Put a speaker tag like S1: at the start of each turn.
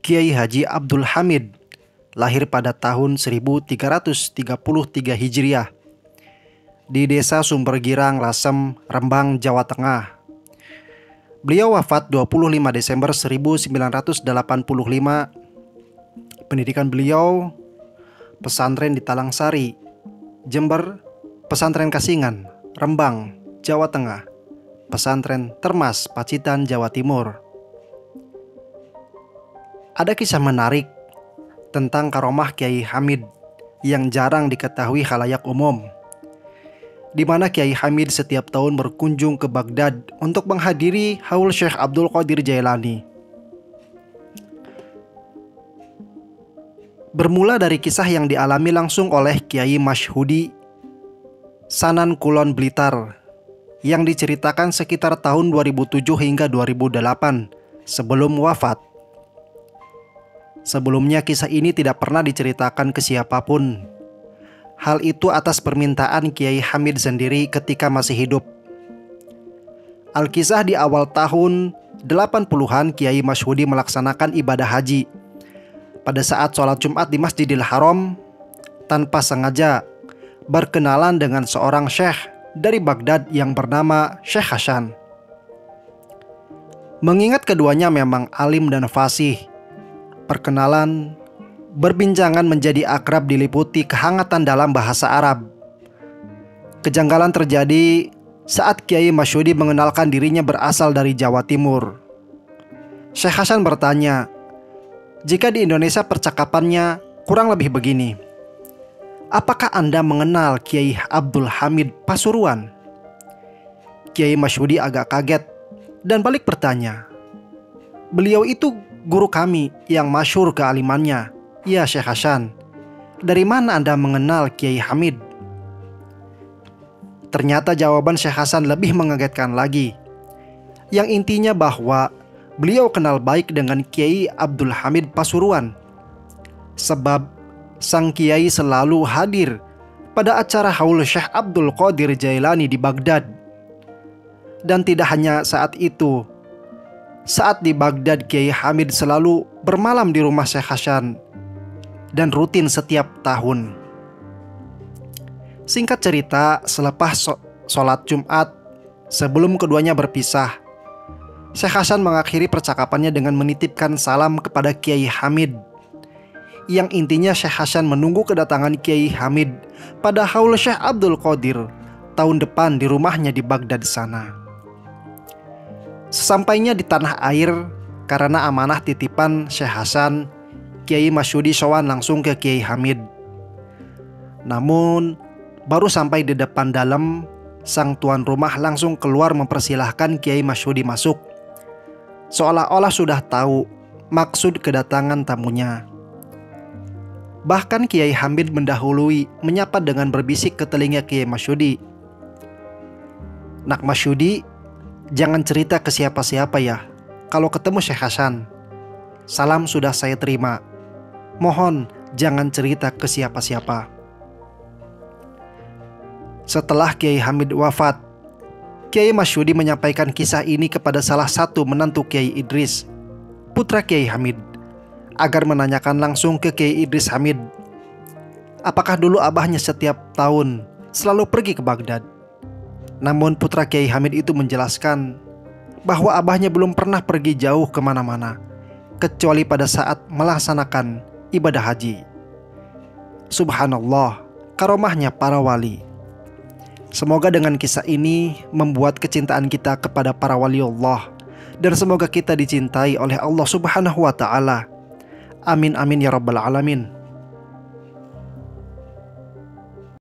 S1: Kiai Haji Abdul Hamid lahir pada tahun 1333 Hijriah di Desa Sumbergirang, Lasem, Rembang, Jawa Tengah. Beliau wafat 25 Desember 1985. Pendidikan beliau pesantren di Talangsari, Jember, pesantren Kasingan, Rembang, Jawa Tengah, pesantren Termas, Pacitan, Jawa Timur. Ada kisah menarik tentang karomah Kiai Hamid yang jarang diketahui khalayak umum, di mana Kiai Hamid setiap tahun berkunjung ke Baghdad untuk menghadiri haul Syekh Abdul Qadir Jailani. Bermula dari kisah yang dialami langsung oleh Kiai Masyhudi, Sanan Kulon Blitar, yang diceritakan sekitar tahun 2007 hingga 2008 sebelum wafat. Sebelumnya kisah ini tidak pernah diceritakan ke siapapun. Hal itu atas permintaan Kiai Hamid sendiri ketika masih hidup. Al-Kisah di awal tahun 80-an Kiai Masyhudi melaksanakan ibadah haji. Pada saat sholat Jumat di Masjidil Haram, tanpa sengaja berkenalan dengan seorang syekh dari Baghdad yang bernama Syekh Hasan. Mengingat keduanya memang alim dan fasih, perkenalan, berbincangan menjadi akrab diliputi kehangatan dalam bahasa Arab. Kejanggalan terjadi saat Kiai Masyhudi mengenalkan dirinya berasal dari Jawa Timur. Syekh Hasan bertanya, jika di Indonesia percakapannya kurang lebih begini, apakah Anda mengenal Kiai Abdul Hamid Pasuruan? Kiai Masyhudi agak kaget dan balik bertanya, beliau itu guru kami yang masyhur kealimannya. Ya Syekh Hasan, dari mana Anda mengenal Kiai Hamid? Ternyata jawaban Syekh Hasan lebih mengagetkan lagi. Yang intinya bahwa beliau kenal baik dengan Kiai Abdul Hamid Pasuruan, sebab sang Kiai selalu hadir pada acara haul Syekh Abdul Qadir Jailani di Baghdad. Dan tidak hanya saat itu, saat di Baghdad Kiai Hamid selalu bermalam di rumah Syekh Hasan dan rutin setiap tahun. Singkat cerita, selepas sholat Jumat, sebelum keduanya berpisah, Syekh Hasan mengakhiri percakapannya dengan menitipkan salam kepada Kiai Hamid, yang intinya Syekh Hasan menunggu kedatangan Kiai Hamid pada haul Syekh Abdul Qadir tahun depan di rumahnya di Baghdad sana. Sesampainya di tanah air, karena amanah titipan Syekh Hasan, Kiai Masyhudi sowan langsung ke Kiai Hamid. Namun baru sampai di depan dalam, sang tuan rumah langsung keluar mempersilahkan Kiai Masyhudi masuk, seolah-olah sudah tahu maksud kedatangan tamunya. Bahkan Kiai Hamid mendahului, menyapa dengan berbisik ke telinga Kiai Masyhudi, "Nak Masyhudi, jangan cerita ke siapa-siapa ya kalau ketemu Syekh Hasan. Salam sudah saya terima. Mohon jangan cerita ke siapa-siapa." Setelah Kiai Hamid wafat, Kiai Masyhudi menyampaikan kisah ini kepada salah satu menantu Kiai Idris, putra Kiai Hamid, agar menanyakan langsung ke Kiai Idris Hamid, apakah dulu abahnya setiap tahun selalu pergi ke Baghdad. Namun putra Kiai Hamid itu menjelaskan bahwa abahnya belum pernah pergi jauh kemana-mana, kecuali pada saat melaksanakan ibadah haji. Subhanallah, karomahnya para wali. Semoga dengan kisah ini membuat kecintaan kita kepada para wali Allah, dan semoga kita dicintai oleh Allah Subhanahu wa ta'ala. Amin amin ya rabbal alamin.